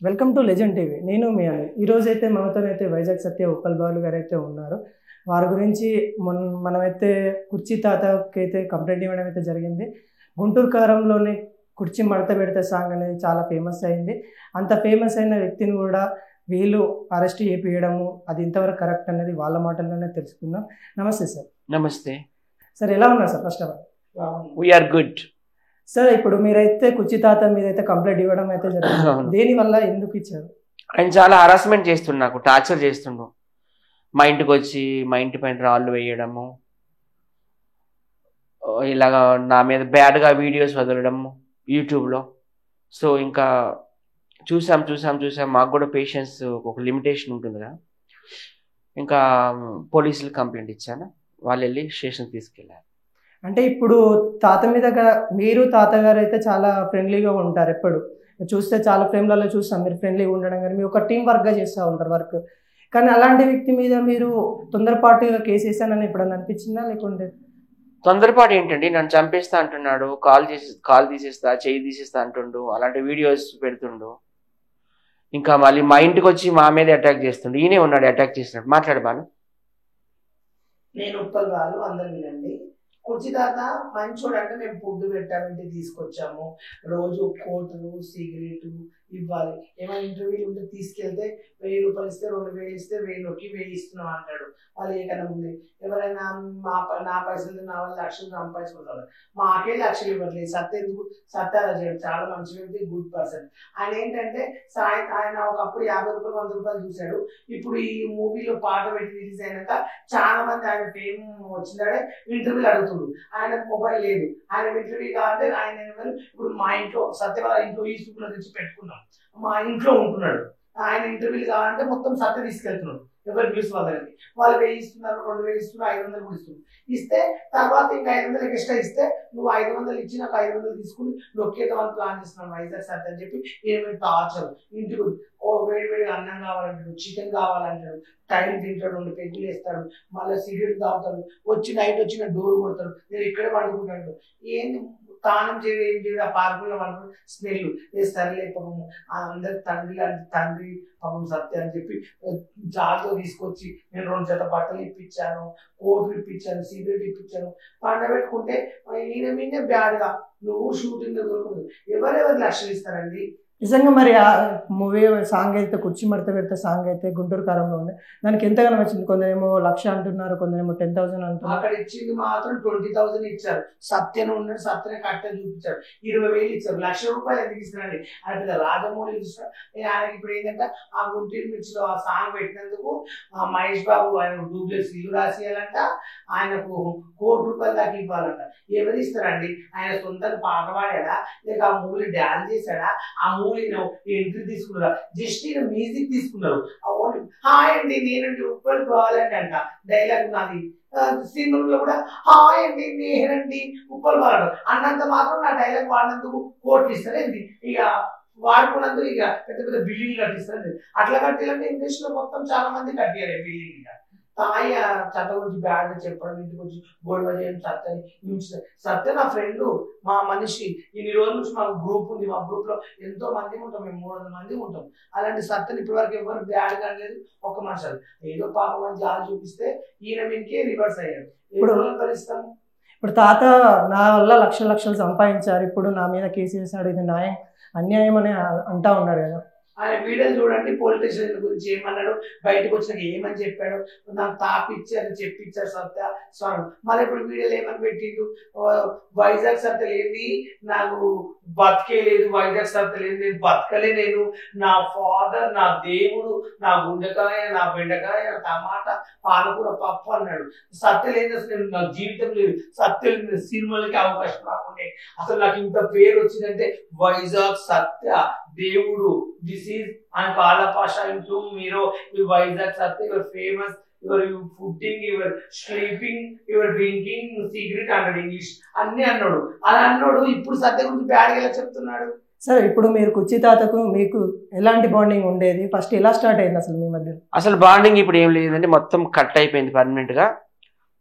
Welcome to legend TV. నేను మీ అని ఈరోజైతే మనతోనైతే వైజాగ్ సత్య ఉప్పల్ బాలు గారు అయితే ఉన్నారు. వారి గురించి మనమైతే కుర్చీ తాతకి అయితే కంప్లైంట్ ఇవ్వడం అయితే జరిగింది. గుంటూరు కారంలోని కుర్చీ మడత పెడితే సాంగ్ అనేది చాలా ఫేమస్ అయింది. అంత ఫేమస్ అయిన వ్యక్తిని కూడా వీళ్ళు అరెస్ట్ చేయించడము అది ఇంతవరకు కరెక్ట్ అనేది వాళ్ళ మాటల్లోనే తెలుసుకుందాం. నమస్తే సార్. నమస్తే సార్, ఎలా ఉన్నారు sir? First of all we are good sir. ఇప్పుడు మీరైతే కుర్చీ తాత మీరైతే కంప్లైంట్ ఇవ్వడం అయితే జరిగింది. దేనివల్ల, ఎందుకు ఇచ్చారు? ఆయన చాలా హరాస్మెంట్ చేస్తుండు, నాకు టార్చర్ చేస్తుండు. మా ఇంటికి వచ్చి మా ఇంటి పైన రాళ్ళు వేయడము, ఇలాగా నా మీద బ్యాడ్గా వీడియోస్ వదలడము యూట్యూబ్లో. సో ఇంకా చూసాం మాకు కూడా పేషెన్స్ ఒక లిమిటేషన్ ఉంటుంది కదా. ఇంకా పోలీసులు కంప్లైంట్ ఇచ్చాను, వాళ్ళు వెళ్ళి స్టేషన్ తీసుకెళ్ళారు. అంటే ఇప్పుడు తాత మీద మీరు తాతగారు అయితే చాలా ఫ్రెండ్లీగా ఉంటారు. ఎప్పుడు చూస్తే చాలా ఫ్రేమ్లలో చూస్తాం మీరు ఫ్రెండ్లీగా ఉండడం, కానీ మీరు ఒక టీం వర్క్గా చేస్తూ ఉంటారు వర్క్. కానీ అలాంటి వ్యక్తి మీద మీరు తొందరపాటుగా కేసు వేసానని ఎప్పుడన్నా అనిపించిందా? లేకుంటే తొందరపాటు ఏంటండి, నన్ను చంపేస్తా అంటున్నాడు, కాల్ తీసేస్తా, చెయ్యి తీసేస్తా అంటుండు, అలాంటి వీడియోస్ పెడుతుండు. ఇంకా మళ్ళీ మా ఇంటికి వచ్చి మా మీద అటాక్ చేస్తుండు. ఈయనే ఉన్నాడు అటాక్ చేసినట్టు. మాట్లాడబాను. నేను ఉప్పల్ బాలు, అందరు వినండి. కుర్చీ తాత మంచోడు అంటే మేము ఫుడ్ పెట్టామంటే తీసుకొచ్చాము. రోజు కోటులు సిగరెట్ ఇవ్వాలి. ఏమైనా ఇంటర్వ్యూలు ఉంటే తీసుకెళ్తే 1000 రూపాయలు ఇస్తే 2000 ఇస్తే 1000 ఇస్తున్నాం అంటాడు. వాళ్ళు ఏకన్నా ఉంది. ఎవరైనా నా పైసలు నా వల్ల లక్షలు సంపాదించుకుంటారు, మాకే లక్షలు ఇవ్వట్లేదు. సత్య ఎందుకు? సత్య అలా చేయడు, చాలా మంచి వ్యక్తి, గుడ్ పర్సన్. ఆయన ఏంటంటే ఆయన ఒకప్పుడు 50 రూపాయలు 100 రూపాయలు చూశాడు. ఇప్పుడు ఈ మూవీలో పాట పెట్టి రిలీజ్ అయినాక చాలా మంది ఆయన ఫేమ్ వచ్చిందంటే ఇంటర్వ్యూలు అడుగుతుంది. ఆయనకు మొబైల్ లేదు, ఆయన ఇంటర్వ్యూ కావాలంటే ఆయన ఇప్పుడు మా ఇంట్లో సత్య వాళ్ళ ఇంట్లో ఈ సూపులో తెచ్చి పెట్టుకున్నాం, మా ఇంట్లో ఉంటున్నాడు. ఆయన ఇంటర్వ్యూలు కావాలంటే మొత్తం సత్య తీసుకెళ్తున్నాడు. ఎవరు న్యూస్ వాళ్ళకి వాళ్ళు 1000 ఇస్తున్నారు, 2000 ఇస్తున్నారు, 500 కూడా ఇస్తున్నారు. ఇస్తే తర్వాత ఇంకా 500 ఎక్స్ట్రా ఇస్తే నువ్వు 500 ఇచ్చి నాకు 500 తీసుకుని నొక్కేద్దామని ప్లాన్ చేస్తున్నాను వైజాగ్ సత్య అని చెప్పి ఏమైనా టార్చర్. ఇంటికి వేడి అన్నం కావాలంటాడు, చికెన్ కావాలంటాడు, టైం తింటాడు, 2 పెగ్గులు వేస్తాడు, మళ్ళీ సిగరెట్ తాగుతాడు, నైట్ వచ్చిన డోర్ కొడతాడు, నేను ఇక్కడే వండుకుంటాడు. ఏంది తానం చేయడం, ఏం చేయడం, ఆ పార్కుల్లో వండుకుంటాడు, స్మెల్ సరిలే పాపము అందరి తండ్రి పాపం సత్య అని చెప్పి జాగ్రత్త తీసుకొచ్చి నేను 2 జత బట్టలు ఇప్పించాను, కోట్లు ఇప్పించాను, సిగరెట్ ఇప్పించాను. పండబెట్టుకుంటే ఈయన మీదే బ్యాడ్గా నువ్వు షూటింగ్ దొరకదు. ఎవరెవరు లక్షలు ఇస్తారండి? నిజంగా మరి ఆ మూవీ సాంగ్ అయితే కుర్చీ మడత పెడితే సాంగ్ అయితే గుంటూరు కారంలో ఉంది. దానికి ఎంతగానో వచ్చింది. కొందరేమో 1,00,000 అంటున్నారు, కొందరేమో 10,000 అంటున్నారు. అక్కడ ఇచ్చింది మాత్రం 20,000 ఇచ్చారు. సత్యను ఉన్నాడు, సత్యని కట్ట చూపించారు. 20,000 ఇచ్చారు. 1,00,000 రూపాయలు ఎందుకు ఇస్తున్నారండి? ఆయన పెద్ద రాజమౌళి ఇస్తారు. ఆయనకి ఇప్పుడు ఏంటంటే ఆ గుంటూరు మిర్చిలో ఆ సాంగ్ పెట్టినందుకు మహేష్ బాబు ఆయన డూప్లెక్స్ ఇల్లు రాసేయాలంట, ఆయనకు 1 కోటి రూపాయలు దాకా ఇవ్వాలంట. ఎవరు ఇస్తారండి? ఆయన సొంతంగా పాట పాడాడా, లేక ఆ మూవీ డాన్స్ చేశాడా, ఆ మూవీ ఎంట్రీ తీసుకున్నారా, జస్ట్ ఈయన మ్యూజిక్ తీసుకున్నారు. హాయ్ అండి నేనండి ఉప్పల్ బాలండి అంట డైలాగ్ నాది. సినిమాలో కూడా హాయ్ అండి నేనండి ఉప్పల్ బాలు అన్నంత మాత్రం నా డైలాగ్ వాడినందుకు కోట్లు ఇస్తారండి. ఇక వాడుకున్నందుకు ఇక పెద్ద పెద్ద బిల్డింగ్ కట్టిస్తారండి. అట్లా కట్టాలంటే ఇండస్ట్రీలో మొత్తం చాలా మంది కట్టారు బిల్డింగ్. ఇక తాయి చట్ట గురించి బ్యాడ్ చెప్పడం, ఇంటికి వచ్చి గొడవ చేయడం, సత్యని సత్య నా ఫ్రెండ్, మా మనిషి. ఇన్ని రోజుల నుంచి మాకు గ్రూప్ ఉంది, మా గ్రూప్ లో ఎంతో మంది ఉంటాం, మేము 300 మంది ఉంటాం. అలాంటి సత్యని ఇప్పటి వరకు ఎవరు బ్యాడ్ కాలేదు. ఒక మనిషి ఏదో పాపం అని జాలి చూపిస్తే ఈయన మీకే రివర్స్ అయ్యారు. ఇప్పుడు భరిస్తాము. ఇప్పుడు తాత నా వల్ల లక్షలు సంపాదించారు, ఇప్పుడు నా మీద కేసు వేసాడు, ఇది అన్యాయం అని అంటా ఉన్నాడు కదా. ఆయన వీడియోలు చూడండి, పోలీస్ స్టేషన్ గురించి ఏమన్నాడు, బయటకు వచ్చినాక ఏమని చెప్పాడు, నాకు తాపిచ్చారు చెప్పించారు సత్య స్వామి. మళ్ళీ ఇప్పుడు వీడియోలు ఏమని పెట్టిండు, వైజాగ్ సత్య లేని నాకు బతికే లేదు, వైజాగ్ సత్య లేదు, నేను బతకలే, నేను నా ఫాదర్, నా దేవుడు, నా గుండెకాయ, నా బెండకాయ, నా టమాటా, పాలకూర, పప్పు అన్నాడు. సత్య లేదు అసలు, నేను నా జీవితం లేదు, సత్య సినిమాలకి అవకాశం రాకుండే. అసలు నాకు ఇంత పేరు వచ్చిందంటే వైజాగ్ సత్య దేవుడు. దిస్ ఈజ్ అండ్ కాలపాష ఇంటూ మీరు Vizag Satya, your famous, your fooding, your sleeping, your drinking secret అన్నాడు. ఇంగ్లీష్ అన్ని అన్నాడు. అలా అన్నాడు. ఇప్పుడు సత్య గురించి బ్యాడ్గా ఎలా చెప్తున్నాడు? సార్, ఇప్పుడు మీరు కుర్చీ తాతకు మీకు ఎలాంటి బాండింగ్ ఉండేది? ఫస్ట్ ఎలా స్టార్ట్ అయింది అసలు మీ మధ్య? అసలు బాండింగ్ ఇప్పుడు ఏం లేదంటే మొత్తం కట్ అయిపోయింది పర్మనెంట్ గా.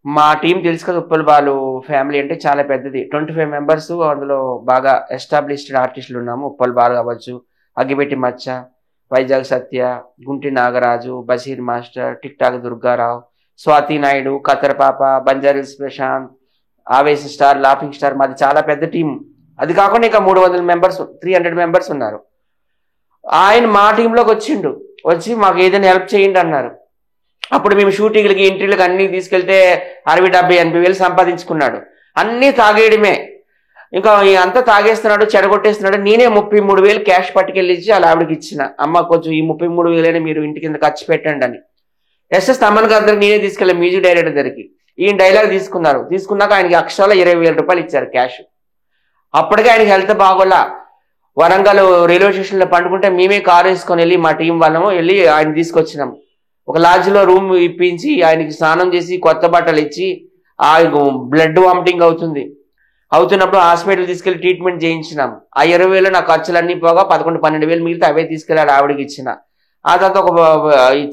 మా టీం తెలుసు కదా, ఉప్పల్ బాలు ఫ్యామిలీ అంటే చాలా పెద్దది, 25 మెంబర్స్. అందులో బాగా ఎస్టాబ్లిష్డ్ ఆర్టిస్టులు ఉన్నాము. ఉప్పల్ బాలు కావచ్చు, Aggipetti Macha, Vizag Satya, Gunti Nagaraju, Basheer master, TikTok Durgarao, Swathi Naidu, Qatar పాప, బంజారిల్స్ Prashanth, Avesha star, laughing star. మాది చాలా పెద్ద టీం. అది కాకుండా ఇంకా 300 మెంబర్స్ 300 మెంబర్స్ ఉన్నారు. ఆయన మా టీంలోకి వచ్చి మాకు ఏదైనా హెల్ప్ చేయండి అన్నారు. అప్పుడు మేము షూటింగ్లకి ఇంటర్వ్యూలకి అన్ని తీసుకెళ్తే 60, 70, 80 వేలు సంపాదించుకున్నాడు. అన్నీ తాగేయడమే. ఇంకా అంతా తాగేస్తున్నాడు, చెడగొట్టేస్తున్నాడు. నేనే 33,000 క్యాష్ పట్టుకెళ్ళి ఇచ్చి అలా ఆవిడకి ఇచ్చిన. అమ్మ కొంచెం ఈ 33,000 మీరు ఇంటి కింద ఖర్చు పెట్టండి అని. ఎస్ఎస్ తమన్ గారి దగ్గర నేనే తీసుకెళ్ళి మ్యూజిక్ డైరెక్టర్ దగ్గరికి. ఈయన డైలాగ్ తీసుకున్నాక ఆయనకి అక్షరాల 20,000 రూపాయలు ఇచ్చారు క్యాష్. అప్పటికే ఆయనకి హెల్త్ బాగోలా. వరంగల్ రైల్వే స్టేషన్లో పండుకుంటే మేమే కారు వేసుకొని వెళ్ళి మా టీం వాళ్ళము వెళ్ళి ఆయన తీసుకొచ్చినాం. ఒక లాడ్జ్లో రూమ్ ఇప్పించి ఆయనకి స్నానం చేసి కొత్త బట్టలు ఇచ్చి, ఆ బ్లడ్ వామిటింగ్ అవుతున్నప్పుడు హాస్పిటల్ తీసుకెళ్లి ట్రీట్మెంట్ చేయించినాం. ఆ 20,000 నా ఖర్చులన్నీ పోగా 11, 12,000 మిగిలితే అవే తీసుకెళ్ళి ఆవిడకి ఇచ్చిన. ఆ తర్వాత ఒక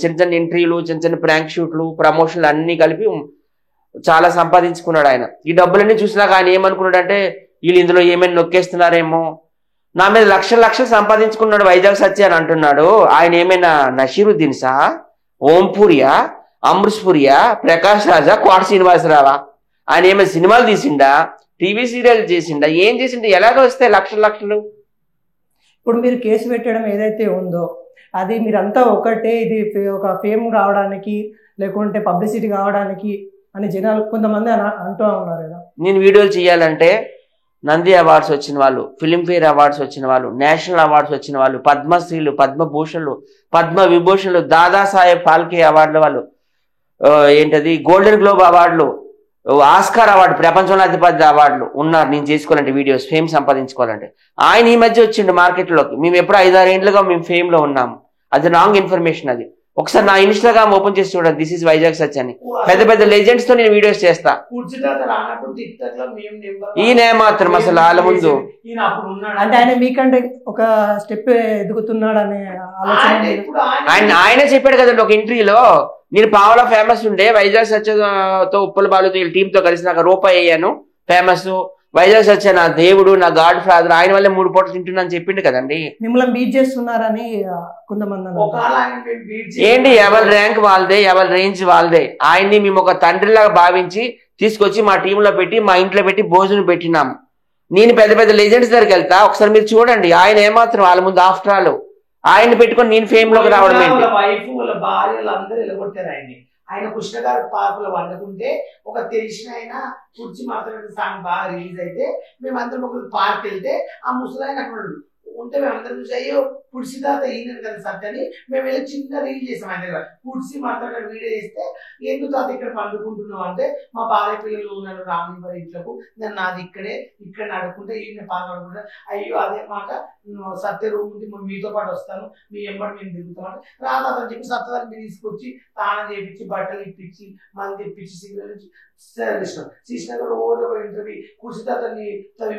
చిన్న ఇంటర్వ్యూలు, చిన్న ప్రాంక్ షూట్లు, ప్రమోషన్లు అన్ని కలిపి చాలా సంపాదించుకున్నాడు ఆయన. ఈ డబ్బులన్నీ చూసినాక ఆయన ఏమనుకున్నాడు అంటే వీళ్ళు ఇందులో ఏమైనా నొక్కేస్తున్నారేమో. నా మీద లక్షలు సంపాదించుకున్నాడు వైజాగ్ సత్య అని అంటున్నాడు. ఆయన ఏమైనా నషీరుద్దీన్ సా, ఓంపూరియా, అమృత్పూరియా, ప్రకాష్ రాజా, కోట శ్రీనివాసరావా? ఆయన ఏమైనా సినిమాలు తీసిండా, టీవీ సీరియల్ చేసిండా, ఏం చేసిండా? ఎలాగ వస్తాయి లక్షలు? ఇప్పుడు మీరు కేసు పెట్టడం ఏదైతే ఉందో అది మీరంతా ఒకటే, ఇది ఒక ఫేమ్ రావడానికి లేకుంటే పబ్లిసిటీ కావడానికి అని జనాలు కొంతమంది అంటూ ఉన్నారు కదా. నేను వీడియోలు చేయాలంటే నంది అవార్డ్స్ వచ్చిన వాళ్ళు, ఫిలింఫేర్ అవార్డ్స్ వచ్చిన వాళ్ళు, నేషనల్ అవార్డ్స్ వచ్చిన వాళ్ళు, పద్మశ్రీలు, పద్మభూషణలు, పద్మ విభూషణలు, దాదాసాహెబ్ ఫాల్కే అవార్డుల వాళ్ళు, ఏంటది గోల్డెన్ గ్లోబ్ అవార్డులు, ఆస్కార్ అవార్డు, ప్రపంచంలో అతిపెద్ద అవార్డులు ఉన్నారు. నేను చేసుకోవాలంటే వీడియోస్ ఫేమ్ సంపాదించుకోవాలంటే. ఆయన ఈ మధ్య వచ్చిండు మార్కెట్లోకి. మేము ఎప్పుడు 5-6 ఏళ్ళుగా మేము ఫేమ్ లో ఉన్నాము. అది రాంగ్ ఇన్ఫర్మేషన్. అది ఒకసారి నా ఇన్స్టాగ్రామ్ ఓపెన్ చేసి చూడండి, దిస్ ఇస్ వైజాగ్ సచ్ అని. పెద్ద లెజెండ్స్ తో నేను వీడియోస్ చేస్తా. ఈయన మాత్రం అసలు వాళ్ళ ముందు అంటే ఆయన మీకంటే ఒక స్టెప్ ఎదుగుతున్నాడనే ఆలోచన ఆయనే చెప్పాడు కదండి ఒక ఇంటర్వ్యూలో. నేను పావలా ఫేమస్ ఉండే, వైజాగ్ సత్యతో ఉప్పల బాలుతో టీమ్ తో కలిసి నాకు రూపాయి అయ్యాను ఫేమస్. వైజాగ్ సత్య నా దేవుడు, నా గాడ్ ఫాదర్, ఆయన వల్లే 3 పూటలు తింటున్నా అని చెప్పిండు కదండి. మిమ్మల్ని బీట్ చేస్తున్నారని కొంతమంది. ఏంటి ఎవరి ర్యాంక్ వాళ్ళదే, ఎవరి రేంజ్ వాళ్ళదే. ఆయన్ని మేము ఒక తండ్రిలాగా భావించి తీసుకొచ్చి మా టీంలో పెట్టి, మా ఇంట్లో పెట్టి భోజనం పెట్టినాం. నేను పెద్ద లెజెండ్స్ దగ్గరికి వెళ్తా, ఒకసారి మీరు చూడండి. ఆయన ఏమాత్రం వాళ్ళ ముందు ఆఫ్టర్ ఆల్ ఆయన్ని పెట్టుకొని నేను ఫేమ్ లోకి రావడం ఏంటి? వైఫ్ వాళ్ళ భార్యలు అందరూ ఎలగొట్టారు ఆయన్ని. ఆయన కృష్ణగారు పార్కులో వండుకుంటే ఒక తెలిసిన ఆయన కుర్చీ మాత్రమే సాంగ్ బాగా రిలీజ్ అయితే మేమందరం ఒక పార్క్ వెళ్తే ఆ ముసలాయన అక్కడ ఉంటే మేమందరం చూసి అయ్యో పుడిసి తాత ఈయన కదా సత్యని మేము వెళ్ళి చిన్న రీల్ చేసాం ఆయన దగ్గర. పుడిసి మాత్రం వీడియో చేస్తే ఎందుకు తాత ఇక్కడ పండుకుంటున్నావు అంటే మా భార్య పిల్లలు ఉన్నారు రామలింగ ఇంట్లోకు, నేను నాది ఇక్కడ నడుకుంటే ఈయన పాల్గొనుకుంటా. అయ్యో అదే మాట సత్య రూమ్ ఉంది, మీతో పాటు వస్తాను, మీ ఎంబడి మేము తిరుగుతామంటే రాదని చెప్పి సత్యదాన్ని తీసుకొచ్చి తానం చేయించి బట్టలు ఇప్పించి మంది తెప్పించి సిగ్నల్ శ్రీకృష్ణ రోజు ఒక ఇంటర్వ్యూ కుర్చీతాతని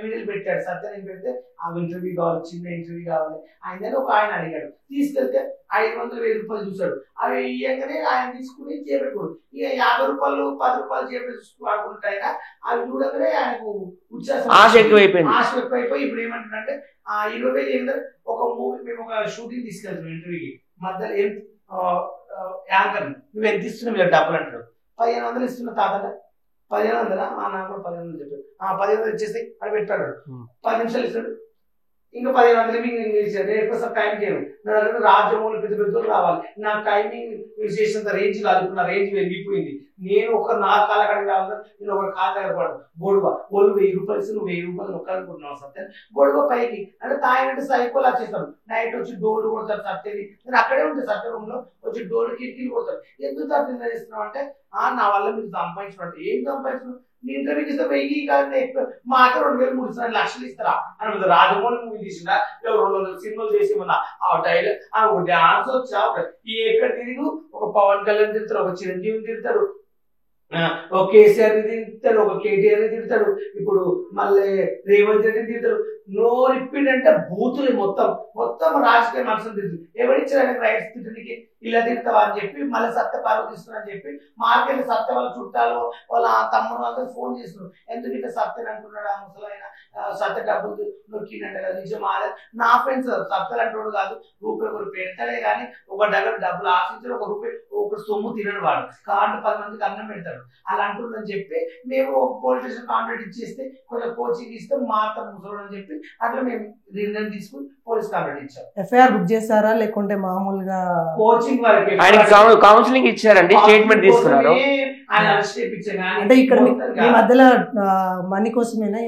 వీడియోలు పెట్టాడు. సత్యని పెడితే ఆ ఇంటర్వ్యూ కావాలి, చిన్న ఇంటర్వ్యూ కావాలి. ఆయన ఒక ఆయన అడిగాడు, తీసుకెళ్తే 500,000 రూపాయలు చూశాడు. అవి ఇయ్యగానే ఆయన తీసుకుని చేపెట్టుకోడు. ఇక 50 రూపాయలు 10 రూపాయలు చేపెట్టుకుంటాయి. అవి చూడగానే ఆయనకు ఉత్సాహం ఆశ ఎక్కువైపోయి ఇప్పుడు ఏమంటాడంటే ఆ 20,000 ఏంటంటే ఒక మూవీ మేము ఒక షూటింగ్ తీసుకెళ్తున్నాం ఇంటర్వ్యూకి. మధ్యలో ఏం యాంకర్ నువ్వు ఎంత ఇస్తున్నావు మీరు డబ్బులు అంటాడు. 1500 ఇస్తున్నా తాతట. 1500 నాకు కూడా 1500 చెప్పాడు. 1500 ఇచ్చేస్తే అది పెట్టాడు. 10 నిమిషాలు ఇస్తాడు, ఇంకా 1500 మీకు ఇచ్చాడు. ఎక్కువ టైం చేయను. నా దగ్గర రాజ్యమూలు పెద్ద రావాలి. నా టైమింగ్ చేసినంత రేంజ్ కాదు, నా రేంజ్ వెళ్ళిపోయింది. నేను ఒక నా కాల కడిగి రావాలి, నేను ఒక కాల దగ్గర పడదు. గొడవ 1000 రూపాయలు ఇస్తే నువ్వు 1000 రూపాయలు నొక్కాలనుకుంటున్నావు సత్యం. గొడవ పైకి అంటే తాగినట్టు సైకోలా చేస్తాను. నైట్ వచ్చి డోర్లు కొడతారు సత్యని. నేను అక్కడే ఉంటాను సత్య రూమ్ లో, వచ్చి డోర్లు కిటికీలు కొడతారు. ఎందుకు సత్యం చేస్తున్నావు అంటే నా వల్ల మీరు సంపాదించినట్టు. ఏం సంపాదించు? నీ ఇంటర్వ్యూకి ఇస్తే 1000 కాదు, ఎక్కువ మా అక్కడ 2,000-3,000 లక్షలు ఇస్తారా అని. రాజమౌళి మూవీ తీసిందా, 200 సినిమాలు చేసి ఉన్నా ఆ డైలాగ్ ఒక డాన్స్ వచ్చా. ఎక్కడ తిరిగి ఒక పవన్ కళ్యాణ్ తిడతారు, ఒక చిరంజీవిని తిడతారు, ఒక కేసీఆర్ ని తిడతాడు, ఒక కేటీఆర్ ని తిడతాడు, ఇప్పుడు మళ్ళీ రేవంత్ రెడ్డిని తిడతాడు. నోరిప్పిండంటే బూతులు మొత్తం రాజకీయ మనసులు తిరుగుతుంది. ఎవరిచ్చారు ఆయనకు రైట్స్ తిట్టడానికి? ఇలా తిడతావా అని చెప్పి మళ్ళీ సత్య పార్వతిస్తున్నారని చెప్పి మార్కెట్ సత్య వాళ్ళ చుట్టాలు వాళ్ళ తమ్ముడు అందరూ ఫోన్ చేస్తున్నారు. ఎందుకు ఇట్లా సత్యని అంటున్నాడు ఆ ముసలైన, సత్య డబ్బులు నొక్కిందంట కదా. నిజం నా ఫ్రెండ్స్ సత్యలు అంటున్నాడు కాదు, రూపాయి ఒకరు పెడతాడే కానీ ఒక డబ్బులు ఆశించారు, ఒక రూపాయి ఒక సొమ్ము తినడు వాడు, కాబట్టి 10 మందికి అన్నం పెడతాడు అలా అంటుందని చెప్పి మేము పోలీస్ స్టేషన్ కాంప్లైంట్ ఇచ్చేస్తే కొంచెం కోచింగ్ ఇస్తే మాత్రం ముసలు అని చెప్పి అట్లా మేము నిర్ణయం తీసుకుని పోలీస్ కాంప్లైంట్ ఇచ్చాం. ఎఫ్ఐఆర్ బుక్ చేస్తారా లేకుంటే మామూలుగా కోచింగ్ వరకు కౌన్సిలింగ్ ఇచ్చారండి, స్టేట్మెంట్ తీసుకున్నారు. అంటే ఇక్కడ మీ మధ్యలో మనీ కోసమేనా?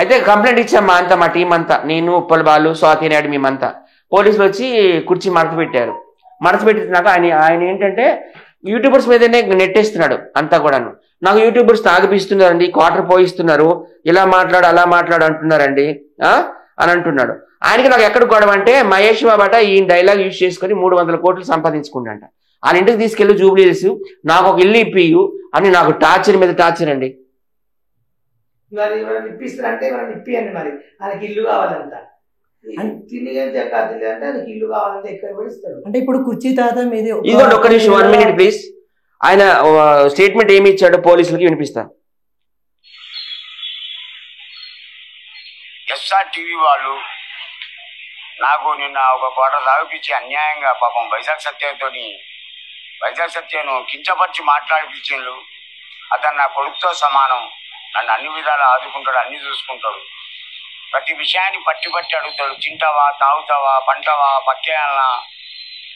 అయితే కంప్లైంట్ ఇచ్చాం అంతా, మా టీం అంతా, నేను ఉప్పల్ బాలు, స్వాతి నాయుడు, మేమంతా. పోలీసులు వచ్చి కుర్చీ మడత పెట్టారు. మడత పెట్టినాక ఆయన ఏంటంటే యూట్యూబర్స్ మీదనే నెట్టేస్తున్నాడు అంతా కూడాను. నాకు యూట్యూబర్స్ తాగిపిస్తున్నారండి, క్వార్టర్ పోయిస్తున్నారు, ఇలా మాట్లాడు అలా మాట్లాడు అంటున్నారండి అని అంటున్నాడు. ఆయనకి నాకు ఎక్కడ గొడవ అంటే మహేష్ బాబట ఈ డైలాగ్ యూజ్ చేసుకుని 300 కోట్లు సంపాదించుకుంటాంట. వాళ్ళ ఇంటికి తీసుకెళ్లి జూబ్లీస్ నాకు ఒక ఇల్లు ఇప్పియు అని నాకు టార్చర్ మీద టార్చర్ అండి. మరి ఎవరైనా ఇప్పిస్తారంటే ఎవరైనా ఇప్పియండి, మరి ఆయనకి ఇల్లు కావాలంట, తిండి అంటే ఆయనకి ఇల్లు కావాలంటే ఎక్కడ పడిస్తాడు. అంటే ఇప్పుడు కుర్చీ తాత మీది. ఇదిగోండి ఒక్క నిమిషం, 1 minute ప్లీజ్. ఆయన స్టేట్మెంట్ ఏమి ఇచ్చాడో పోలీసులకి వినిపిస్తా. SRTV వాళ్ళు నాకు నిన్న ఒక కోట తాగిపించి అన్యాయంగా పాపం వైజాగ్ సత్యను కించపరిచి మాట్లాడిపించిండు. అతను నా కొడుకుతో సమానం, నన్ను అన్ని విధాలు ఆదుకుంటాడు, అన్ని చూసుకుంటాడు, ప్రతి విషయాన్ని పట్టి అడుగుతాడు. తింటావా, తాగుతావా, పంటావా, పక్కేయాలనా,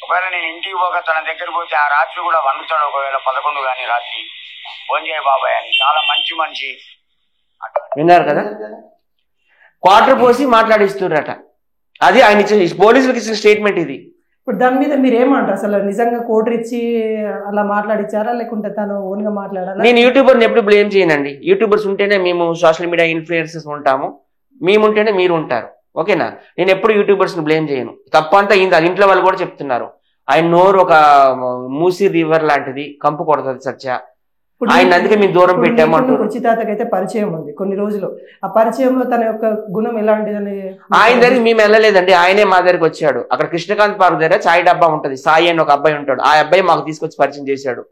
ఒకవేళ నేను ఇంటికి పోక తన దగ్గర పోతే ఆ రాత్రి కూడా వండుతాడు. ఒకవేళ 11 కానీ రాత్రి ఫోన్ చేయ బాబాయ్ అని. చాలా మంచి మనిషి. విన్నారు కదా, క్వార్టర్ పోసి మాట్లాడిస్తున్నారట. అది ఆయన ఇచ్చిన పోలీసులకు ఇచ్చిన స్టేట్మెంట్ ఇది. ఇప్పుడు దాని మీద మీరు ఏమంటారు? అసలు నిజంగా కోటర్ ఇచ్చి అలా మాట్లాడించారా లేకుంటే తను ఓన్ గా మాట్లాడారా? నేను యూట్యూబర్ని ఎప్పుడు బ్లేమ్ చేయనండి. యూట్యూబర్స్ ఉంటేనే మేము సోషల్ మీడియా ఇన్ఫ్లుయెన్సర్స్ ఉంటాము, మేము ఉంటేనే మీరు ఉంటారు, ఓకేనా? నేను ఎప్పుడు యూట్యూబర్స్ని బ్లేమ్ చేయను. తప్పంతా అయింది, అది ఇంట్లో వాళ్ళు కూడా చెప్తున్నారు. ఆయన నోరు ఒక మూసీ రివర్ లాంటిది, కంపు కొడుతుంది సత్య. ఆయన అందుకే మేము దూరం పెట్టాము అంటారు. కుర్చీ తాతకైతే పరిచయం ఉంది కొన్ని రోజులు. ఆ పరిచయంలో తన యొక్క గుణం ఎలాంటిదని ఆయన దగ్గరికి మేము వెళ్ళలేదండి, ఆయనే మా దగ్గరికి వచ్చాడు. అక్కడ కృష్ణకాంత్ పార్క్ దగ్గర చాయ్ డబ్బా ఉంటుంది, సాయి అని ఒక అబ్బాయి ఉంటాడు. ఆ అబ్బాయి మాకు తీసుకొచ్చి పరిచయం చేశాడు.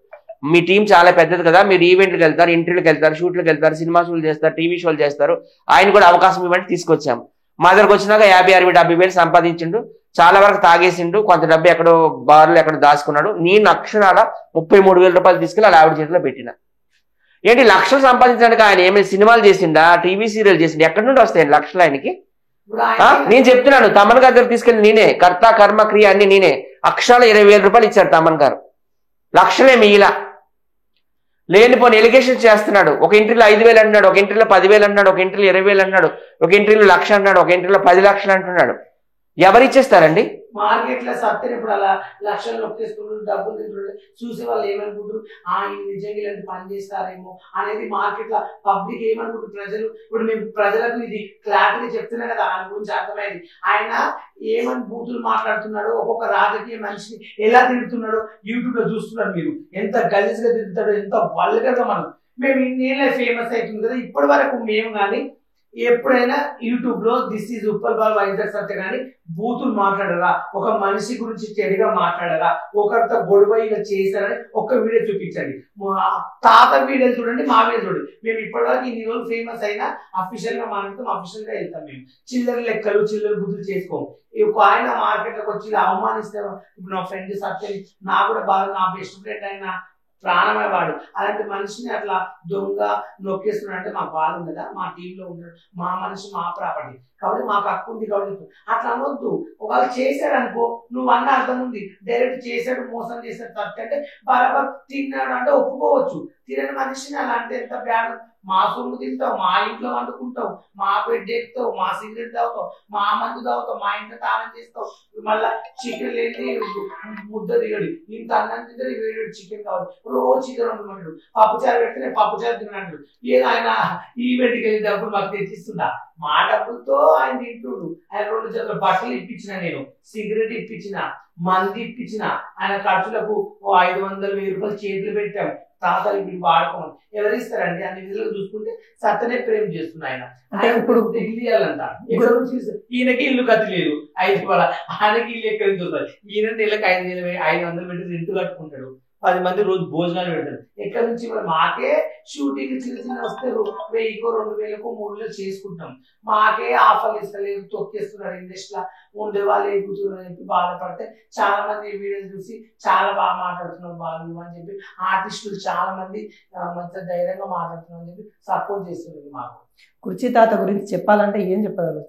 మీ టీం చాలా పెద్దది కదా, మీరు ఈవెంట్లకు వెళ్తారు, ఇంటర్వ్యూలకు వెళ్తారు, షూట్లకు వెళ్తారు, సినిమా షోలు చేస్తారు, టీవీ షోలు చేస్తారు, ఆయన కూడా అవకాశం ఇవ్వండి తీసుకొచ్చాము. మా దగ్గరకు వచ్చినాక 50,000-70,000 సంపాదించిండు. చాలా వరకు తాగేసిండు, కొంత డబ్బు ఎక్కడో బార్లు ఎక్కడో దాచుకున్నాడు. నేను అక్షరాల 33,000 రూపాయలు తీసుకెళ్ళి అలా ఆవిడ చేతిలో పెట్టిన. ఏంటి లక్షలు సంపాదించడానికి ఆయన ఏమైనా సినిమాలు చేసిండా, టీవీ సీరియల్ చేసిండు? ఎక్కడి నుండి వస్తాయండి లక్షలు ఆయనకి? నేను చెప్తున్నాను, తమన్ గారి దగ్గర తీసుకెళ్ళి నేనే కర్త కర్మ క్రియ అన్ని నేనే. అక్షరాల 20,000 రూపాయలు ఇచ్చాడు తమన్ గారు, లక్షలేమి ఇలా లేనిపోని ఎలిగేషన్ చేస్తున్నాడు. ఒక ఇంటర్వ్యూలో 5,000 అన్నాడు, ఒక ఇంటర్వ్యూలో 10,000 అన్నాడు, ఒక ఇంటర్వ్యూలో 20,000 అన్నాడు, ఒక ఇంటర్వ్యూలో 1,00,000 అన్నాడు, ఒక ఇంటర్వ్యూలో 10 లక్షలు అంటున్నాడు. ఎవరు ఇచ్చేస్తారండి? మార్కెట్ లో సత్యం ఇప్పుడు అలా లక్షలు నొక్కేసుకుంటారు, డబ్బులు తింటుంటే చూసే వాళ్ళు ఏమనుకుంటారు, నిజంగా ఇలాంటి పని చేస్తారేమో అనేది మార్కెట్ లో పబ్లిక్ ఏమనుకుంటారు, ప్రజలు. ఇప్పుడు మేము ప్రజలకు ఇది క్లారిటీ చెప్తున్నా కదా, ఆయన గురించి అర్థమైంది. ఆయన ఏమని బూతులు మాట్లాడుతున్నాడో, ఒక్కొక్క రాజకీయ మనిషిని ఎలా తిరుగుతున్నాడో యూట్యూబ్ లో చూస్తున్నారు మీరు. ఎంత గలీజ్ గా తిరుగుతాడో, ఎంత వల్గర్ గా. మేము ఇన్నేళ్ళ ఫేమస్ అవుతుంది కదా, ఇప్పటి వరకు మేము కానీ ఎప్పుడైనా యూట్యూబ్ లో దిస్ ఈజ్ ఉప్పల్ బాల్ వైజాగ్ సత్య కానీ బూతులు మాట్లాడరా, ఒక మనిషి గురించి చెడుగా మాట్లాడరా, ఒకరితో గొడవ ఇలా చేశారని ఒక్క వీడియో చూపించండి. తాత వీడియోలు చూడండి, మా వీడియో చూడండి. మేము ఇప్పటివరకు ఇన్ని రోజులు ఫేమస్ అయినా అఫీషియల్ గా మాట్లాడుతాం, అఫీషియల్ గా వెళ్తాం. మేము చిల్లర లెక్కలు చిల్లర బుద్ధులు చేసుకోము. ఇప్పుడు ఆయన మార్కెట్ లోకి వచ్చి ఇలా అవమానిస్తాం. ఇప్పుడు నా ఫ్రెండ్ సత్యని, నా కూడా బాగా నా బెస్ట్ ఫ్రెండ్ అయినా ప్రాణమే వాడు. అలాంటి మనిషిని అట్లా దొంగ నొక్కేస్తున్నాడు అంటే మాకు బాధ ఉంది కదా. మా టీంలో ఉన్నాడు, మా మనిషి మా ప్రాపర్టీ కాబట్టి మాకు హక్కు ఉంది కాబట్టి అట్లా అనొద్దు. ఒకవేళ చేశాడు అనుకో, నువ్వు అన్న అర్థం ఉంది, డైరెక్ట్ చేశాడు, మోసం చేశాడు తప్ప అంటే బరాబర్ తిన్నాడు అంటే ఒప్పుకోవచ్చు. తినని మనిషిని అలా అంటే ఎంత బ్యాడ్. మా సొమ్ము తింటావు, మా ఇంట్లో వండుకుంటావు, మా బెడ్ ఎక్కుతావు, మా సిగరెట్ తాగుతావు, మా మందు తాగుతావు, మా ఇంట్లో తాళం చేస్తావు, మళ్ళా చికెన్ లేని ముద్ద దిగడు, ఇంత అన్నం తింటే వేడి చికెన్ కావాలి, రోజు చికెన్ వండుకుంటాడు, పప్పుచారు పెడితే పప్పుచారు తిన్నాడు. ఏదో ఆయన ఈవెంట్కి వెళ్ళి డబ్బులు మాకు తెచ్చిస్తుందా? మా డబ్బులతో ఆయన తింటుడు. ఆయన 2 జతల బట్టలు ఇప్పించిన, నేను సిగరెట్ ఇప్పించిన, మంది ఇప్పించిన, ఆయన ఖర్చులకు 500,000 రూపాయలు చేతులు పెట్టాం, తాతలు ఇప్పుడు వాడుకోమని ఎవరు ఇస్తారండి? అన్ని విధులు చూసుకుంటే సత్తనే ప్రేమ చేస్తున్నారు ఆయన. అంటే ఇప్పుడు ఇల్లు ఇవ్వాలంట, ఎక్కడ నుంచి ఈయనకి ఇల్లు గతి లేదు, 5 ఆయనకి ఇల్లు ఎక్కడి నుంచి వస్తుంది? ఈయన నెలకు 500 పెట్టి రెంట్ కట్టుకుంటాడు, 10 మంది రోజు భోజనాలు పెడతారు. ఎక్కడి నుంచి మాకే షూటింగ్ చిన్న వస్తే 1000కో 2000కో 3000 చేసుకుంటాం. మాకే ఆఫర్లు ఇస్తలేదు, తొక్కేస్తున్నారు ఇండస్ట్రీలో, ఉండే వాళ్ళు ఎగుతున్నారు అని చెప్పి బాధపడితే చాలా మంది వీడియోలు చూసి చాలా బాగా మాట్లాడుతున్నారు వాళ్ళు అని చెప్పి ఆర్టిస్టులు చాలా మంది మంచి ధైర్యంగా మాట్లాడుతున్నారు అని చెప్పి సపోర్ట్ చేస్తున్నారు మాకు. కుర్చీ తాత గురించి చెప్పాలంటే ఏం చెప్పగలరు?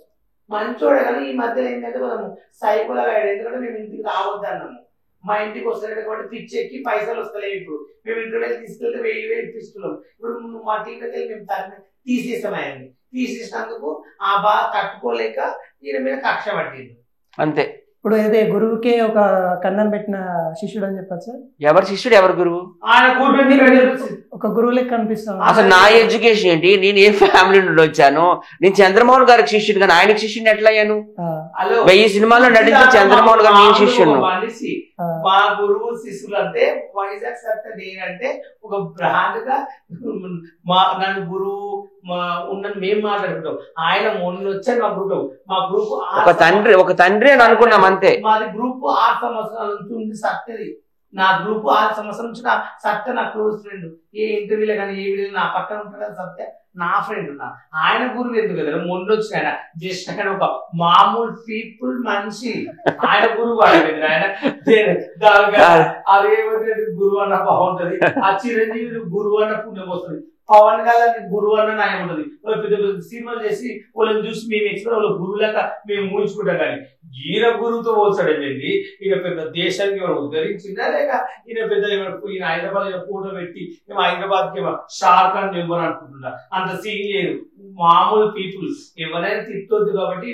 మంచోడే, కానీ ఈ మధ్యలో ఏంటంటే మనము సైకోలాగా ఎందుకంటే మేము ఇంటికి రావద్దన్నాము, మా ఇంటికి వస్తారంటే కాబట్టి పిచ్చి ఎక్కి పైసలు వస్తలేవు. ఇప్పుడు మేము ఇంటర్వ్యూ తీసుకెళ్తే 1000 ఇప్పిస్తున్నాం. ఇప్పుడు మా టీంలోకి వెళ్ళి మేము తీసేసాం, ఆయన్ని తీసేసినందుకు ఆ బాధ తట్టుకోలేక ఈయన మీద కక్ష పట్టింది అంతే. ఇప్పుడు అదే గురువుకే ఒక కన్నం పెట్టిన శిష్యుడు అని చెప్పచ్చు. ఎవరు శిష్యుడు ఎవరు గురువు? ఆయన ఒక గురువు లెక్క కనిపిస్తాను. అసలు నా ఎడ్యుకేషన్ ఏంటి? నేను ఏ ఫ్యామిలీ నుండి వచ్చాను? నేను చంద్రమోహన్ గారికి శిష్యుడు, కానీ ఆయనకి శిష్యుని ఎట్లా అయ్యాను? 1000 సినిమాల్లో నటించి చంద్రమోహన్ గారు నేను శిష్యుడు. మా గురువు శిష్యులు అంటే వైజాగ్ సత్య నేనంటే ఒక బ్రాండ్ గా నన్ను గురువు ఉన్నది మేము మాట్లాడుకుంటాం. ఆయన మొన్న వచ్చాను మా గ్రూప్. మా గ్రూప్ ఒక తండ్రి అని అనుకున్నాం అంతే. మాది గ్రూప్ 6 సంవత్సరాల నుంచి ఉంది సత్యది. నా గ్రూప్ 6 సంవత్సరాల నుంచి సత్య నా క్లోజ్ ఫ్రెండ్. ఏ ఇంటర్వ్యూలో కానీ ఏ వీడియో నా పక్కన ఉంటాడు సత్య నా ఫ్రెండ్. ఆయన గురువు ఎందుకు కదా మొన్న వచ్చిన ఆయన జస్ట్ ఆయన ఒక మామూలు పీపుల్ మనిషి. ఆయన గురువు వాడలేదు. ఆయన అదేమంటే గురువు అన్న బాగుంటది, ఆ చిరంజీవి గురువు అన్న పుణ్యం వస్తుంది, పవన్ కళ్యాణ్ గురువు అన్న న్యాయం ఉంటుంది. పెద్ద పెద్ద సినిమాలు చేసి వాళ్ళని చూసి మేము ఎక్స్పెక్ట్ వాళ్ళ గురువులాగా మేము ఊహించుకుంటాం. కానీ ఈయన గురువుతో పోల్చడండి. ఈయన పెద్ద దేశానికి ఏమైనా ఉద్ధరించిందా లేక ఈయన పెద్ద ఈయన హైదరాబాద్ ఫోటో పెట్టి మేము హైదరాబాద్ కి షార్క్ అని నెంబర్ అనుకుంటున్నా, అంత సీన్ లేదు. మామూలు పీపుల్ ఎవరైనా తిట్టొద్దు కాబట్టి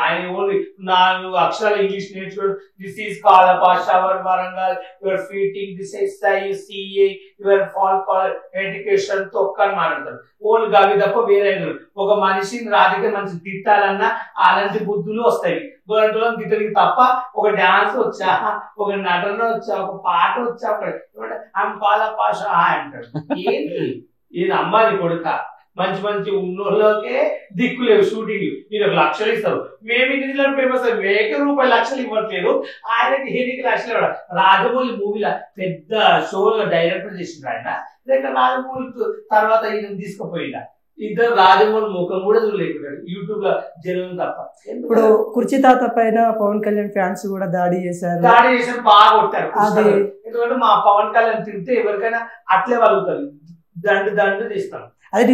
ఆయన ఓన్లీ 4 అక్షరాలు ఇంగ్లీష్ నేర్చుకోవడం. దిస్ ఈస్ కాలపా షవర్ Warangal your feeding this SI CA your fall call education తొక్క అని మాట్లాడతారు. ఓన్లీ గవి తప్ప వేరే ఒక మనిషిని రాజకీయ మనిషి తిట్టాలన్నా అలాంటి బుద్ధులు వస్తాయి. గొడవలను తిట్టడానికి తప్ప ఒక డాన్స్ వచ్చా, ఒక నటన వచ్చా, ఒక పాట వచ్చా, ఆమె కాలపా షా అంటాడు. ఏంటి ఇది అమ్మాయి కొడుక? మంచి మంచి ఉన్నోళ్ళకే దిక్కులేవు షూటింగ్. మీరు 1 లక్షలు ఇస్తారు, మేము ఇంగ్లీష్లో ఫేమస్ 1,000 రూపాయలు లక్షలు ఇవ్వట్లేదు. ఆయనకి 7 లక్షలు ఇవ్వడం. రాజమౌళి మూవీలో పెద్ద షోలో డైరెక్టర్ చేసిండ్రు ఆయన. లేక రాజమౌళి తర్వాత ఈయన తీసుకుపోయినా ఇద్దరు రాజమౌళి ముఖం కూడా చూడలేకున్నాడు యూట్యూబ్ లో జనం తప్ప. ఇప్పుడు కుర్చీ తాత పైన పవన్ కళ్యాణ్ ఫ్యాన్స్ కూడా దాడి చేశారు, బాగా కొట్టారు. ఎందుకంటే మా పవన్ కళ్యాణ్ తింటే ఎవరికైనా అట్లే వలుగుతారు, దండు తీస్తాం. అది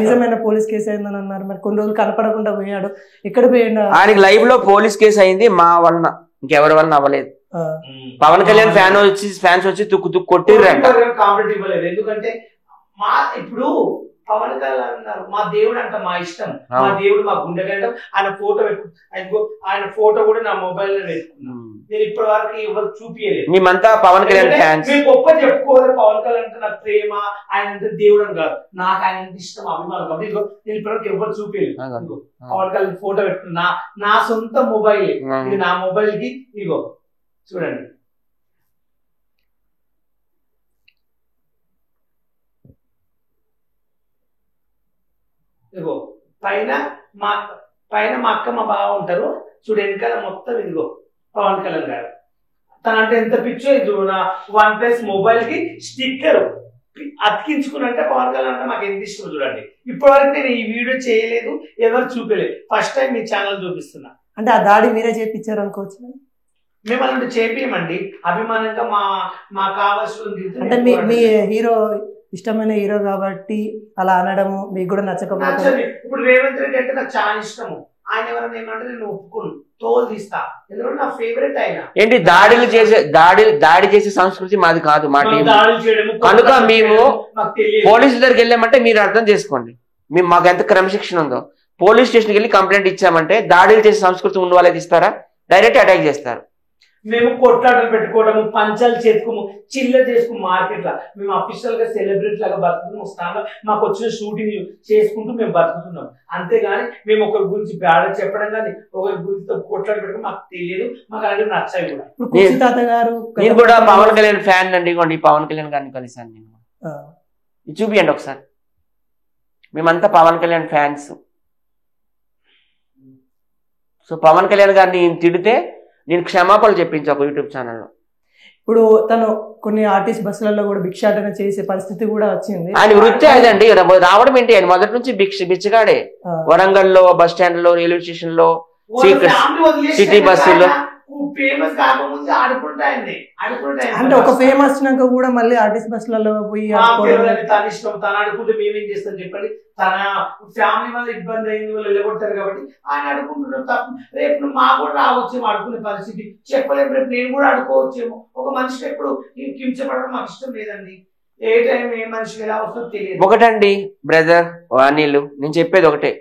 నిజమైన పోలీస్ కేసు అయిందని అన్నారు. మరి కొన్ని రోజులు కనపడకుండా పోయాడు, ఎక్కడ పోయాడు? ఆయనకి లైవ్ లో పోలీస్ కేసు అయింది, మా వలన, ఇంకెవరి వలన అవ్వలేదు. పవన్ కళ్యాణ్ ఫ్యాన్స్ వచ్చి తుక్కు కొట్టిర్రంట. కాంప్లీట్ ఇవ్వలేదు. ఎందుకంటే మా ఇప్పుడు పవన్ కళ్యాణ్ అన్నారు మా దేవుడు అంట, మా ఇష్టం, మా దేవుడు మా గుండె గంటం. ఆయన ఫోటో పెట్టుకు, ఆయన ఫోటో కూడా నా మొబైల్ లో పెట్టుకున్నాను. నేను ఇప్పటి వరకు ఎవరు చూపించలేదు. మేమంతా పవన్ కళ్యాణ్ ఫ్యాన్స్. మేము గొప్ప చెప్పుకోవాలి, పవన్ కళ్యాణ్ అంటే నాకు ప్రేమ, ఆయన అంటే దేవుడు అని కాదు, నాకు ఆయన అంటే ఇష్టం, అభిమానం. కాబట్టి నేను ఇప్పటివరకు ఎవరు చూపించలేదు. పవన్ కళ్యాణ్ ఫోటో పెట్టుకున్నా నా సొంత మొబైల్, ఇది నా మొబైల్ కి. ఇగో చూడండి, ఇదిగో పైన మా అక్క మా బావ ఉంటారు చూడు, వెనకాల మొత్తం ఇదిగో పవన్ కళ్యాణ్ గారు. తనంటే ఎంత పిచ్చో ఇది నా OnePlus మొబైల్ కి స్టిక్కర్ అతికించుకున్నంటే పవన్ కళ్యాణ్ అంటే మాకు ఎంత ఇష్టం చూడండి. ఇప్పటివరకు నేను ఈ వీడియో చేయలేదు, ఎవరు చూపలేదు, ఫస్ట్ టైం మీ ఛానల్ చూపిస్తున్నా. అంటే ఆ దాడి మీరే చేయించారు అనుకోవచ్చు? మేము అలాంటి చేపియమండి, అభిమానంగా మా కావాల్సిన. అంటే మీ హీరో ఇష్టమైన హీరో కాబట్టి అలా అనడము మీకు కూడా నచ్చకపోతే? ఇప్పుడు రేవంత్ రెడ్డి అంటే నాకు చాలా ఇష్టము, ఆయన ఎవరైనా ఏమంటే నేను ఒప్పుకోను, తోలు తీస్తా, ఎందుకంటే నా ఫేవరెట్ ఆయన. ఏంటి దాడి చేసే సంస్కృతి మాది కాదు, మా టీం. కనుక మేము పోలీసుల దగ్గరికి వెళ్ళామంటే మీరు అర్థం చేసుకోండి మాకు ఎంత క్రమశిక్షణ ఉందో. పోలీస్ స్టేషన్కి వెళ్ళి కంప్లైంట్ ఇచ్చామంటే దాడులు చేసే సంస్కృతి ఉన్న వాళ్ళకి ఇస్తారా? డైరెక్ట్ అటాక్ చేస్తారు. మేము కొట్లాటలు పెట్టుకోవడము, పంచాలు చేసుకోము, చిల్లర చేసుకుని మార్కెట్ లా మేము అఫీషియల్ గా సెలబ్రిటీ లాగా బతుకుతున్నాం. స్థానంలో మాకు వచ్చిన షూటింగ్ చేసుకుంటూ మేము బతుకుతున్నాం. అంతేగాని మేము ఒకరి గురించి బ్యాడ్ చెప్పడం కానీ ఒకరి గురించి కొట్లాట పెట్టడం మాకు తెలియదు, మాకు అలాంటివి నచ్చాయి కూడా. కుర్చీ తాత గారు నేను కూడా పవన్ కళ్యాణ్ ఫ్యాన్ అండి. ఇవ్వండి పవన్ కళ్యాణ్ గారిని కలిసాను నేను. చూపియండి ఒకసారి. మేమంతా పవన్ కళ్యాణ్ ఫ్యాన్స్. సో పవన్ కళ్యాణ్ గారిని తిడితే నేను క్షమాపణలు చెప్పించా ఒక యూట్యూబ్ ఛానల్లో. ఇప్పుడు తను కొన్ని ఆర్టిస్ట్ బస్సులలో కూడా భిక్షాటన చేసే పరిస్థితి కూడా వచ్చింది. ఆయన వృత్తి అదండి, రావడం ఏంటి, ఆయన మొదటి నుంచి బిచ్చగాడే. వరంగల్ లో బస్ స్టాండ్ లో, రైల్వే స్టేషన్ లో, సిటీ బస్సులో ఫేమస్ కాకముందు ఆడుకుంటాయండి. అంటే ఒక ఫేమస్ వచ్చినాక కూడా మళ్ళీ ఆర్టిస్ట్ బస్సులలో పోయి తన ఇష్టం, తను ఆడుకుంటే మేమేం చేస్తాం చెప్పండి. తన ఫ్యామిలీ వల్ల ఇబ్బంది అయింది, వాళ్ళు వెళ్ళగొట్టారు కాబట్టి ఆయన ఆడుకుంటున్నాం తప్ప. రేపు మాకు కూడా రావచ్చేమో ఆడుకునే పరిస్థితి, చెప్పలేము. రేపు నేను కూడా ఆడుకోవచ్చేమో. ఒక మనిషికి ఎప్పుడు హింసపడడం మాకు ఇష్టం లేదండి. ఏ టైం ఏ మనిషికి ఎలా వస్తుందో తెలియదు. ఒకటండి బ్రదర్ అనిల్, నేను చెప్పేది ఒకటే.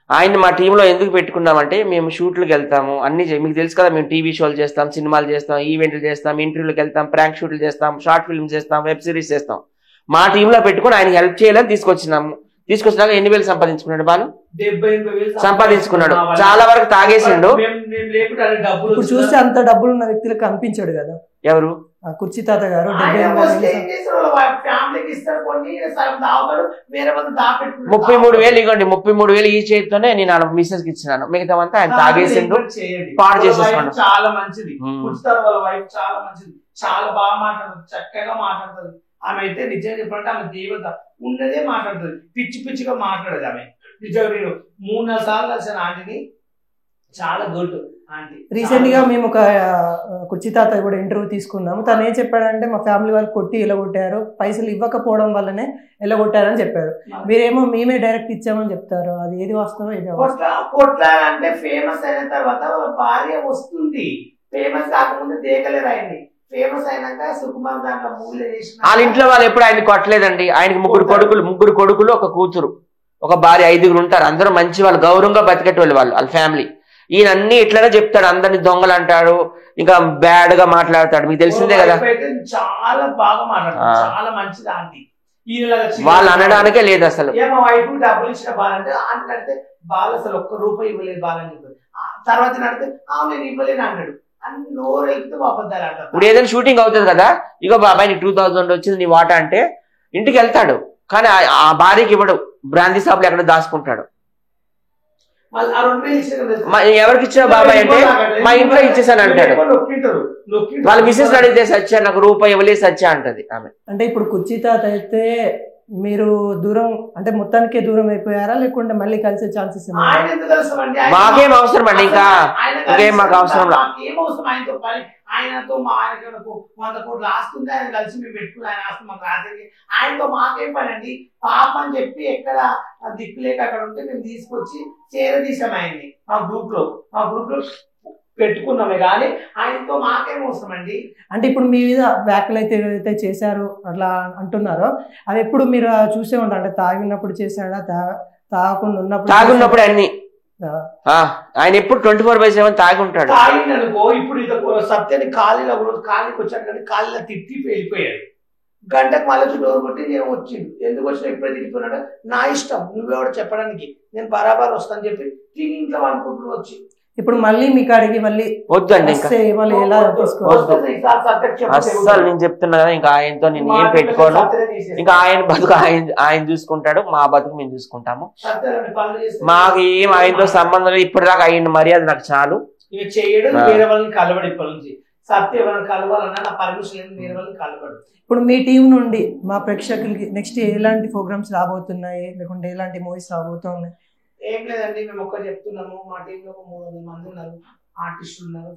ఆయన మా టీంలో ఎందుకు పెట్టుకున్నామంటే మేము షూట్లకు వెళ్తాము, అన్ని మీకు తెలుసు కదా, మేము టీవీ షోలు చేస్తాం, సినిమాలు చేస్తాం, ఈవెంట్లు చేస్తాం, ఇంటర్వ్యూలకు వెళ్తాం, ప్రాంక్ షూట్లు చేస్తాం, షార్ట్ ఫిల్మ్స్ చేస్తాం, వెబ్ సిరీస్ చేస్తాం. మా టీంలో పెట్టుకుని ఆయన హెల్ప్ చేయాలని తీసుకొచ్చినాక 8,000 సంపాదించుకున్నాడు. బాలు 70,000 సంపాదించుకున్నాడు. చాలా వరకు తాగేసిండు. ఇప్పుడు చూస్తే అంత డబ్బులు ఉన్న వ్యక్తులకు కనిపించాడు కదా. ఎవరు? కుర్చీ తాత గారు. 33,000 ఇవ్వండి. 33,000 ఈ చేతితోనే నేను ఆడ మిస్సెస్ కి ఇచ్చినాను. మిగతామంతా ఆయన తాగేసిండు, పాడు చేసేసుకున్నాడు. చాలా మంచిది వాళ్ళ వైఫ్, చాలా మంచిది, చాలా బాగా మాట్లాడుతుంది, చక్కగా మాట్లాడుతుంది. ఆమె అయితే నిజంగా చెప్పాలంటే ఆమె దేవత ఉన్నదే మాట్లాడుతుంది, పిచ్చి పిచ్చిగా మాట్లాడదు ఆమె. నిజంగా నేను 3-4 సార్లు కలిసిన ఆంటీని, చాలా గుడ్ ఆంటీ. రీసెంట్ గా మేము ఒక కుర్చీ తాత కూడా ఇంటర్వ్యూ తీసుకున్నాము. తను ఏం చెప్పాడంటే మా ఫ్యామిలీ వాళ్ళు కొట్టి ఎలగొట్టారు, పైసలు ఇవ్వకపోవడం వల్లనే ఎలగొట్టారని చెప్పారు. మీరేమో మేమే డైరెక్ట్ ఇచ్చామని చెప్తారు. అది ఏది వాస్తవం ఏది? కొట్లాడంటే ఫేమస్ అయిన తర్వాత వాళ్ళ భార్య వస్తుంది, ఫేమస్ కాకముందు దేకలేరు ఆయన్ని. ఫేమస్ అయినాక సుకుమార్ దాంట్లో మూవీలో చేసిన వాళ్ళ ఇంట్లో వాళ్ళు ఎప్పుడు ఆయన కొట్టలేదండి. ఆయనకి ముగ్గురు కొడుకులు ఒక కూతురు, ఒక భార్య, 5 ఉంటారు. అందరూ మంచి వాళ్ళు, గౌరవంగా బతికేటోళ్ళు వాళ్ళ ఫ్యామిలీ. ఈయన అన్ని ఇట్లానే చెప్తాడు, అందరిని దొంగలు అంటాడు, ఇంకా బ్యాడ్ గా మాట్లాడతాడు. మీకు తెలిసిందే కదా. చాలా బాగా మాట్లాడతాడు, చాలా మంచిది ఆంటీ. వాళ్ళు అనడానికే లేదు అసలు. మా వైఫ్ డబ్బులు ఇచ్చిన బాలంటే ఆంటీ అడితే బాలు అసలు ₹1 ఇవ్వలేదు బాలని చెప్పారు. తర్వాత అడితే నేను ఇవ్వలేను అన్నాడు. ఇప్పుడు ఏదైనా షూటింగ్ అవుతుంది కదా, ఇగో బాబాయ్ నీకు 2000 వచ్చింది నీ వాటా అంటే ఇంటికి వెళ్తాడు, కానీ ఆ భార్యకి ఇవ్వడు, బ్రాందీ షాప్ లో ఎక్కడ దాచుకుంటాడు. ఎవరికి ఇచ్చావు బాబాయ్ అంటే మా ఇంట్లో ఇచ్చేసాను అంటాడు. వాళ్ళ మిస్సెస్ అడిగితే సచ్చా నాకు ₹1 ఇవ్వలేదు సచ్చా అంటది ఆమె. అంటే ఇప్పుడు కుర్చీ తాత అయితే మీరు దూరం అంటే మొత్తానికే దూరం అయిపోయారా, లేకుంటే మళ్ళీ కలిసే ఛాన్సెస్? మాకేం అవసరం అండి, ఇంకా ఇంకేం మాకు అవసరం ఆయనతో మా ఆయనకు 100 కోట్లు ఆస్తుంది, ఆయన కలిసి మేము పెట్టుకుని ఆయన ఆస్తి మాకు రాసేది. ఆయనతో మాకేం పని అండి? పాప అని చెప్పి ఎక్కడ దిక్కు లేక అక్కడ ఉంటే మేము తీసుకొచ్చి చేరదీసాం ఆయన్ని. మా గ్రూప్ లో పెట్టుకున్నామే, కానీ ఆయనతో మాకేం అవసరం అండి. అంటే ఇప్పుడు మీ మీద వ్యాఖ్యలు అయితే ఏదైతే చేశారో అట్లా అంటున్నారో అది ఎప్పుడు మీరు చూసే ఉంటారు? అంటే తాగినప్పుడు చేశాడా, తాగున్నప్పుడు అన్ని ఆయన ఎప్పుడు 24/7 తాగి ఉంటాడు. తాగిందనుకో, ఇప్పుడు సత్యాన్ని ఖాళీలో ఒక రోజు ఖాళీకి వచ్చాడు, కానీ ఖాళీలో తిట్టి వెళ్ళిపోయాడు. గంటకు మళ్ళీ డోర్ కొట్టి నేను వచ్చింది, ఎందుకు వచ్చినా ఇప్పుడే తిరిగిపోయినాడు, నా ఇష్టం, నువ్వెవడు చెప్పడానికి, నేను బరాబర్ వస్తాను చెప్పి తిని ఇంట్లో అనుకుంటున్నా వచ్చి. ఇప్పుడు మళ్ళీ మీ కాడికి మళ్ళీ వద్దండి, అస్సలు నేను చెప్తున్నా కదా, ఇంకా ఆయనతో నేను ఏం పెట్టుకోను. ఇంకా ఆయన బతుకు ఆయన చూసుకుంటాడు, మా బతుకు మేము చూసుకుంటాము. మాకు ఏం ఆయనతో సంబంధం లేదు. ఇప్పుడు దాకా ఆయన మర్యాద నాకు చాలు. చేయడం వేరే వాళ్ళని కలవడు. ఇప్పటి నుంచి సత్య ఎవరైనా కలవాలన్నా నా పర్మిషన్ వేరే వాళ్ళని కలవడు. ఇప్పుడు మీ టీం నుండి మా ప్రేక్షకులకి నెక్స్ట్ ఎలాంటి ప్రోగ్రామ్స్ రాబోతున్నాయి, లేకుంటే ఎలాంటి మూవీస్ రాబోతున్నాయి? ఏం లేదండి, మేము ఒక్కరు చెప్తున్నాము. మా టీంలో ఒక 300 మంది ఉన్నారు, ఆర్టిస్టులు ఉన్నారు,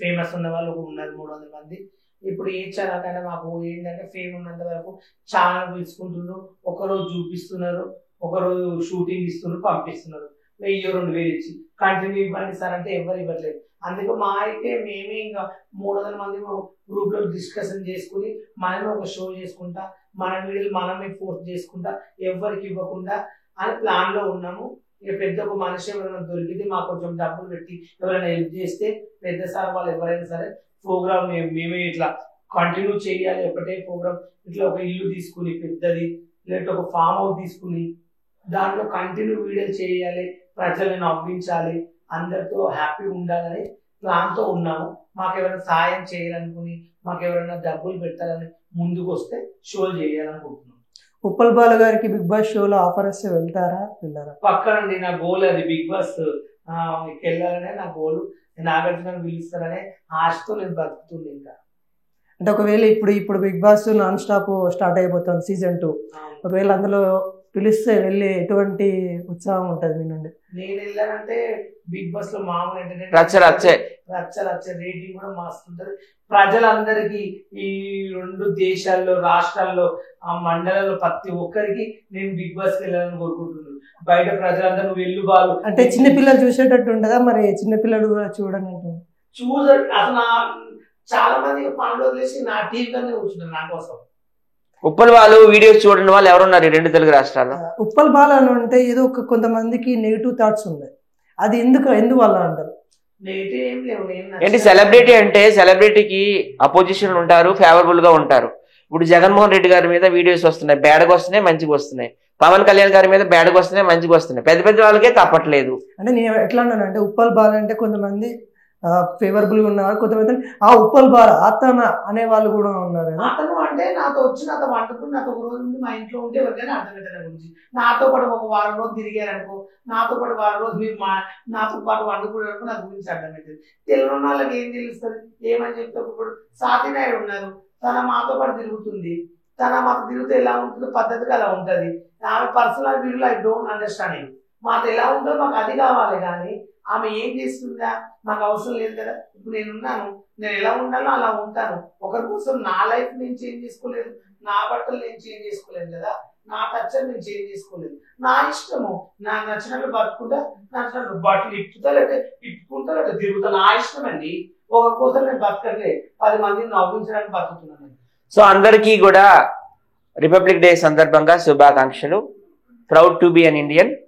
ఫేమస్ ఉన్న వాళ్ళు ఉన్నారు 300 మంది. ఇప్పుడు ఏ ఛానల్ అయినా మాకు ఏంటంటే ఫేమ్ ఉన్నంత వరకు ఛానల్ పిలుచుకుంటున్నారు, ఒకరోజు చూపిస్తున్నారు, ఒకరోజు షూటింగ్ ఇస్తున్నారు, పంపిస్తున్నారు. 1000-2000 ఇచ్చి కంటిన్యూ ఇవ్వండి సార్ అంటే ఎవరు ఇవ్వట్లేదు. అందుకే మా అయితే మేమే ఇంకా 300 మంది గ్రూప్ లో డిస్కషన్ చేసుకుని మనమే ఒక షో చేసుకుంటా, మన వీడియోలు మనమే పోస్ట్ చేసుకుంటా, ఎవరికి ఇవ్వకుండా అని ప్లాన్ లో ఉన్నాము. ఇక పెద్ద ఒక మనిషి ఎవరైనా దొరికితే మాకు కొంచెం డబ్బులు పెట్టి ఎవరైనా హెల్ప్ చేస్తే పెద్ద సార్ వాళ్ళు ఎవరైనా సరే ప్రోగ్రామ్ మేమే ఇట్లా కంటిన్యూ చేయాలి. ఒకటే ప్రోగ్రామ్ ఇట్లా ఒక ఇల్లు తీసుకుని పెద్దది లేదంటే ఒక ఫామ్ హౌస్ తీసుకుని దాంట్లో కంటిన్యూ వీడియోలు చేయాలి, ప్రజల్ని నవ్వించాలి, అందరితో హ్యాపీ ఉండాలని ప్లాన్తో ఉన్నాము. మాకు ఎవరైనా సాయం చేయాలనుకుని మాకు ఎవరైనా డబ్బులు పెట్టాలని ముందుకు వస్తే షోలు చేయాలనుకుంటున్నాం. ఉప్పల్ బాలు గారికి బిగ్ బాస్ షోలో ఆఫర్ వస్తే వెళ్తారా వెళ్ళారా? పక్కనండి, నా గోల్ అది. బిగ్ బాస్ వెళ్ళాలనే నా గోల్. నాగార్జున పిలుస్తారనే ఆశతో నేను బతుకుతుంది. ఇంకా అంటే ఒకవేళ ఇప్పుడు Bigg Boss non stop start అయిపోతుంది సీజన్ 2, ఒకవేళ అందులో పిలిస్తే వెళ్ళి ఎటువంటి ఉత్సాహం ఉంటుంది మీ నుండి? నేను వెళ్ళానంటే బిగ్ బాస్ లో మామూలు రచ్చ రేటింగ్ కూడా మస్తుంటది. ప్రజలందరికీ ఈ 2 దేశాల్లో రాష్ట్రాల్లో ఆ మండలంలో ప్రతి ఒక్కరికి నేను బిగ్ బాస్ కి వెళ్ళాలని కోరుకుంటున్నాను. బయట ప్రజలందరూ నువ్వు వెళ్ళు బాలు అంటే చిన్నపిల్లలు చూసేటట్టు ఉండదా? మరి చిన్నపిల్లలు కూడా చూడనట్టు అసలు చాలా మంది పనులు వదిలేసి నా టీవీలోనే కూర్చుంటారు నా కోసం. ఉప్పల్ బాలు వీడియోస్ చూడని వాళ్ళు ఎవరున్నారు ఈ 2 తెలుగు రాష్ట్రాల్లో? ఉప్పల్ బాలు అని అంటే ఏదో కొంతమందికి నెగిటివ్ థాట్స్ ఉన్నాయి. అది ఎందుకు వల్ల అంటారు? నెగిటివ్ ఏం లేవు. ఏంటి సెలబ్రిటీ అంటే సెలబ్రిటీకి అపోజిషన్ ఉంటారు, ఫేవరబుల్ గా ఉంటారు. ఇప్పుడు జగన్మోహన్ రెడ్డి గారి మీద వీడియోస్ వస్తున్నాయి, బ్యాడ్గా వస్తున్నాయి, మంచిగా వస్తున్నాయి. పవన్ కళ్యాణ్ గారి మీద బ్యాడ్గా వస్తున్నాయి, మంచిగా వస్తున్నాయి. పెద్ద పెద్ద వాళ్ళకే తప్పట్లేదు. అంటే నేను ఎట్లా అన్నానంటే ఉప్పల్ బాలు అంటే కొంతమంది ఫేవరబుల్ గా ఉన్నారు, కొంతమంది ఆ ఉప్పల్ బాల అతన అనే వాళ్ళు కూడా ఉన్నారు. అతను అంటే నాతో వచ్చి నాతో వండుకుని నాతో ఒక రోజు నుండి మా ఇంట్లో ఉంటే ఎవరికైనా అర్థమవుతుంది గురించి. నాతో పాటు ఒక వారం రోజు తిరిగారనుకో, నాతో పాటు వారం రోజు మీరు నాతో పాటు వండుకున్నారనుకో నా గురించి అర్థమవుతుంది. తెలియని వాళ్ళకి ఏం తెలుస్తుంది? ఏమని చెప్తే ఇప్పుడు సాతినాయుడు ఉన్నారు, తన మాతో పాటు తిరుగుతుంది, తన మాతో తిరిగితే ఎలా ఉంటుందో పద్ధతిగా అలా ఉంటుంది. ఆమె పర్సనల్ వీడియోలో ఐ డోంట్ అండర్స్టాండింగ్. మాతో ఎలా ఉంటుందో మాకు అది కావాలి, కానీ ఆమె ఏం చేస్తుందా నాకు అవసరం లేదు కదా. ఇప్పుడు నేనున్నాను, నేను ఎలా ఉండాలో అలా ఉంటాను. ఒకరి కోసం నా లైఫ్ నేను చేంజ్ చేసుకోలేదు, నా బట్టలు నేను చేంజ్ చేసుకోలేదు కదా, నా టచ్చర్ నేను చేంజ్ చేసుకోలేదు. నా ఇష్టము, నాకు నచ్చినట్లు బతుకుంటా, నచ్చినట్లు బట్టలు ఇప్పుకుంటా లేదా తిరుగుతా, నా ఇష్టం అండి. ఒకరి కోసం నేను బతకట్లే, 10 మందిని నవ్వించడానికి బతుకుతున్నాను. సో అందరికీ కూడా రిపబ్లిక్ డే సందర్భంగా శుభాకాంక్షలు. Proud to be an Indian.